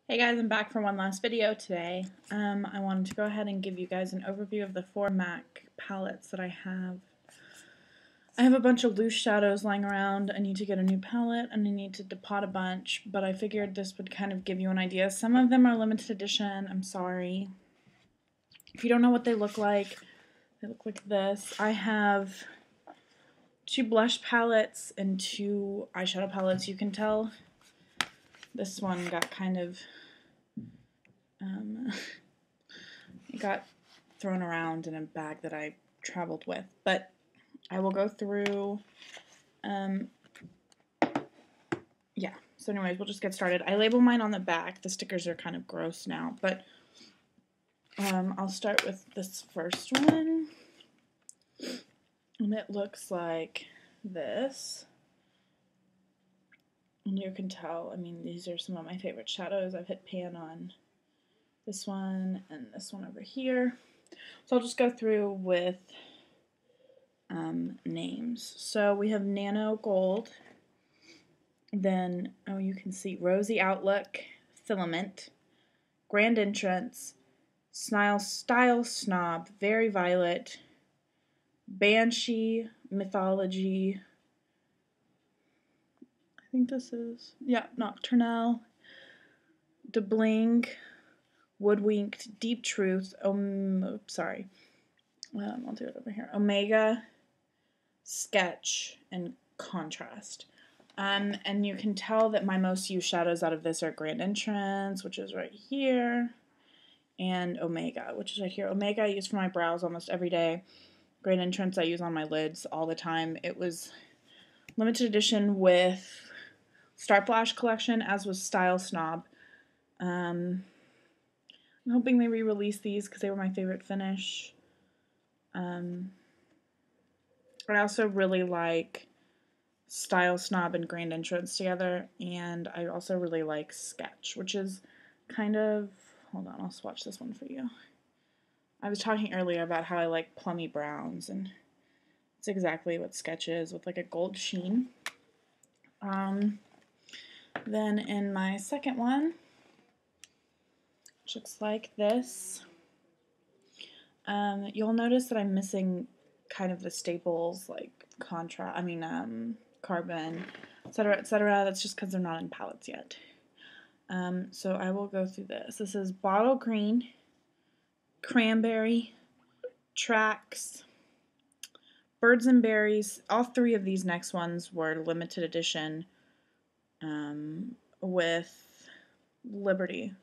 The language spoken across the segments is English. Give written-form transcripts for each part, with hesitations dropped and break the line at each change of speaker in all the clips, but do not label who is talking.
Hey guys, I'm back for one last video today. I wanted to go ahead and give you guys an overview of the 4 MAC palettes that I have. I have a bunch of loose shadows lying around. I need to get a new palette and I need to depot a bunch, but I figured this would kind of give you an idea. Some of them are limited edition, I'm sorry. If you don't know what they look like this. I have 2 blush palettes and 2 eyeshadow palettes. You can tell this one got kind of it got thrown around in a bag that I traveled with, but I will go through, yeah, so anyways, we'll just get started. I label mine on the back. The stickers are kind of gross now, but I'll start with this first one, and it looks like this. And you can tell, I mean, these are some of my favorite shadows. I've hit pan on this one and this one over here. So I'll just go through with names. So we have Nanogold, then, oh, you can see Rosy Outlook, Filament, Grand Entrance, Style Snob, Very Violet, Banshee, Mythology, I think this is, yeah, Nocturnelle, Bling, Woodwinked, Deep Truth, I'll do it over here, Omega, Sketch, and Contrast. And you can tell that my most used shadows out of this are Grand Entrance, which is right here, and Omega, which is right here. Omega I use for my brows almost every day. Grand Entrance I use on my lids all the time. It was limited edition with Star Flash collection, as was Style Snob. I'm hoping they re-release these because they were my favorite finish. I also really like Style Snob and Grand Entrance together, and I also really like Sketch, which is kind of, hold on, I'll swatch this one for you. I was talking earlier about how I like plummy browns, and it's exactly what Sketch is, with like a gold sheen. Then in my second one, which looks like this, you'll notice that I'm missing kind of the staples like carbon, etc., etc. That's just because they're not in palettes yet. So I will go through this. This is Bottle Green, Cranberry, Trax, Birds and Berries. All 3 of these next ones were limited edition with Liberty.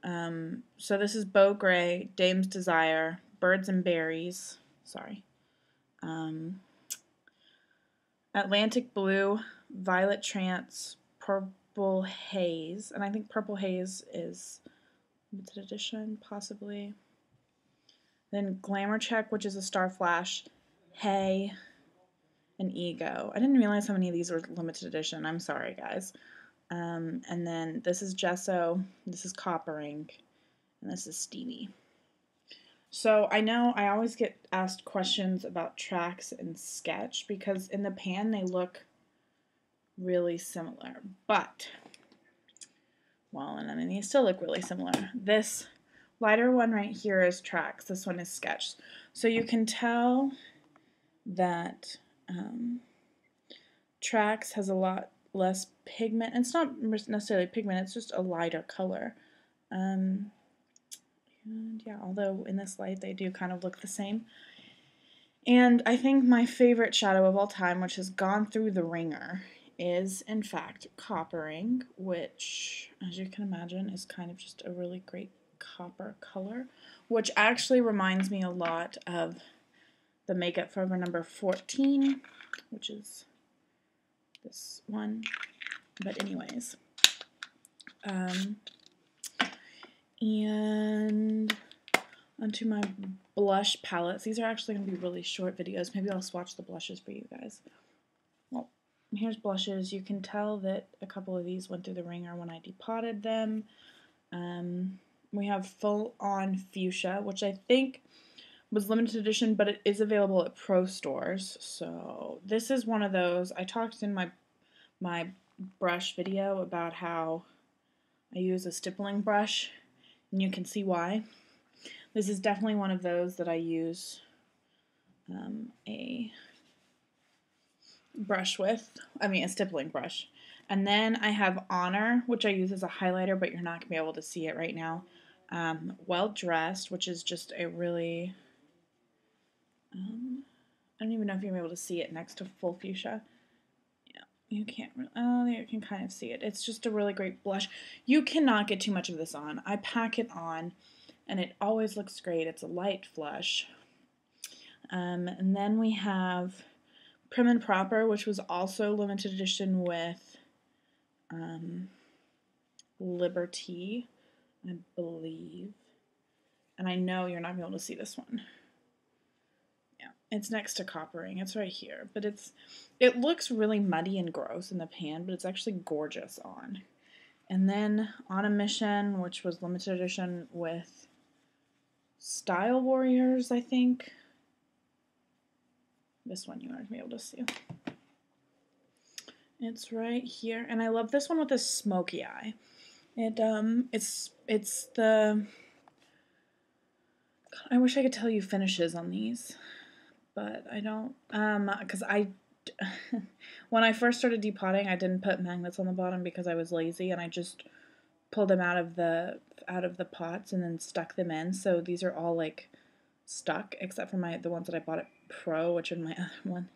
So this is Bough Grey, Dame's Desire, Birds and Berries, Atlantic Blue, Violet Trance, Purple Haze, and I think Purple Haze is limited edition, possibly. Then Glamour Check, which is a Star Flash, Haze, and Ego. I didn't realize how many of these were limited edition. I'm sorry, guys. And then this is Gesso, this is Coppering, and this is Steamy. So I know I always get asked questions about Trax and Sketch because in the pan they look really similar, but, well, and I mean, they still look really similar. This lighter one right here is Trax, this one is Sketch. So you can tell that Trax has a lot less pigment. It's not necessarily pigment, it's just a lighter color. And yeah, although in this light they do kind of look the same. And I think my favorite shadow of all time, which has gone through the ringer, is in fact Coppering, which, as you can imagine, is kind of just a really great copper color, which actually reminds me a lot of the Makeup Forever number 14, which is this one. But anyways, and onto my blush palettes. These are actually going to be really short videos. Maybe I'll swatch the blushes for you guys. Well, here's blushes. You can tell that a couple of these went through the ringer when I depotted them. We have Full On Fuchsia, which I think was limited edition, but it is available at pro stores. So this is one of those. I talked in my brush video about how I use a stippling brush, and you can see why. This is definitely one of those that I use a brush with, a stippling brush. And then I have Honor, which I use as a highlighter, but you're not going to be able to see it right now. Well Dressed, which is just a really, I don't even know if you're going to be able to see it next to Full Fuchsia. Yeah, you can't really, oh, there you can kind of see it. It's just a really great blush. You cannot get too much of this on. I pack it on, and it always looks great. It's a light flush. And then we have Prim Proper, which was also limited edition with Liberty, I believe. And I know you're not going to be able to see this one. Yeah, it's next to Coppering. It's right here. But it looks really muddy and gross in the pan, but it's actually gorgeous on. And then On a Mission, which was limited edition with Style Warriors, I think. This one you aren't going to be able to see. It's right here, and I love this one with a smoky eye. It's the, I wish I could tell you finishes on these, but I don't, because when I first started depotting, I didn't put magnets on the bottom because I was lazy, and I just pulled them out of the pots and then stuck them in, so these are all like stuck, except for the ones that I bought at Pro, which are my other one.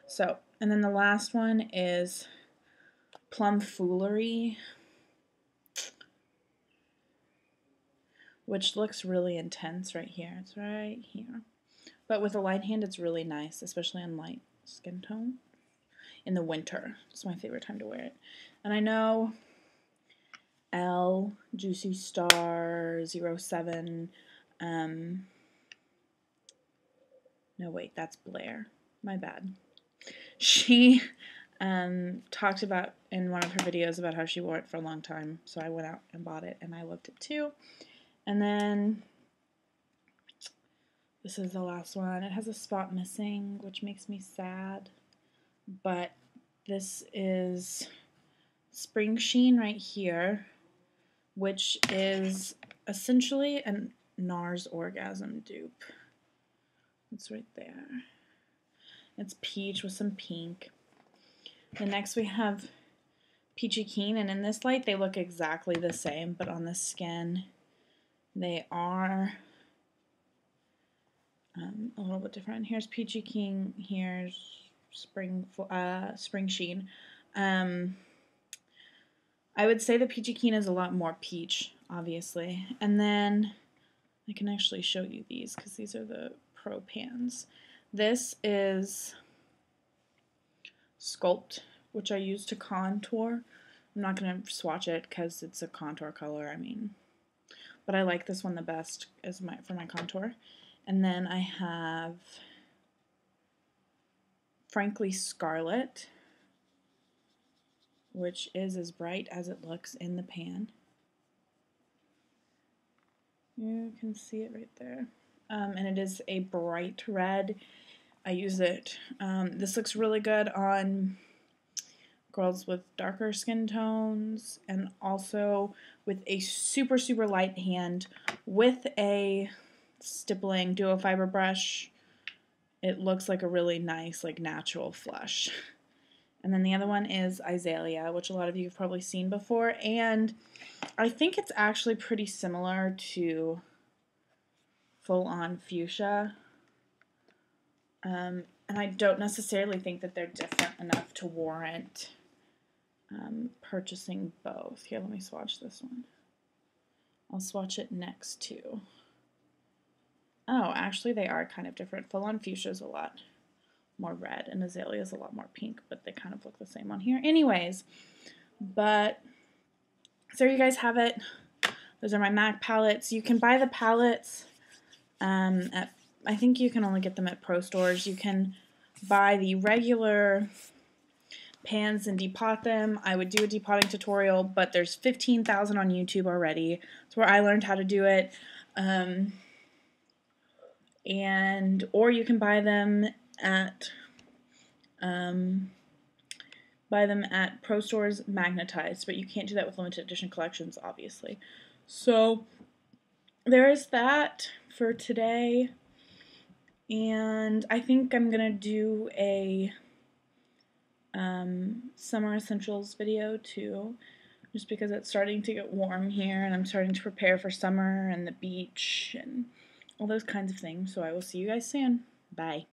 So, and then the last one is Plum Foolery, which looks really intense right here. It's right here. But with a light hand, it's really nice, especially on light skin tone. In the winter. It's my favorite time to wear it. And I know L, Juicy Star, 07, no wait, that's Blair. My bad. She talked about in one of her videos about how she wore it for a long time, so I went out and bought it, and I loved it too. And then this is the last one. It has a spot missing, which makes me sad, but this is Springsheen right here, which is essentially a NARS Orgasm dupe. It's right there. It's peach with some pink. Then next we have Peachy Keen, and in this light they look exactly the same, but on the skin they are a little bit different. Here's Peachy Keen, here's Springsheen. I would say the Peachy Keen is a lot more peach, obviously. And then I can actually show you these because these are the Pro pans. This is Sculpt, which I use to contour. I'm not going to swatch it because it's a contour color, but I like this one the best for my contour. And then I have Frankly Scarlet, which is as bright as it looks in the pan. You can see it right there. And it is a bright red. I use it. This looks really good on girls with darker skin tones, and also with a super, super light hand with a stippling duo fiber brush. It looks like a really nice, like, natural flush. And then the other one is Azalea, which a lot of you have probably seen before, and I think it's actually pretty similar to Full On Fuchsia. And I don't necessarily think that they're different enough to warrant purchasing both. Here, let me swatch this one. I'll swatch it next to. Oh, actually they are kind of different. Full On Fuchsia is a lot more red, and Azalea is a lot more pink, but they kind of look the same on here. Anyways, but so there you guys have it. Those are my MAC palettes. You can buy the palettes at, I think you can only get them at Pro stores. You can buy the regular pans and depot them. I would do a depotting tutorial, but there's 15,000 on YouTube already. It's where I learned how to do it. Or you can buy them at buy them at pro stores magnetized, but you can't do that with limited edition collections, obviously. So there is that for today, and I think I'm gonna do a summer essentials video too, just because it's starting to get warm here and I'm starting to prepare for summer and the beach and all those kinds of things. So I will see you guys soon. Bye.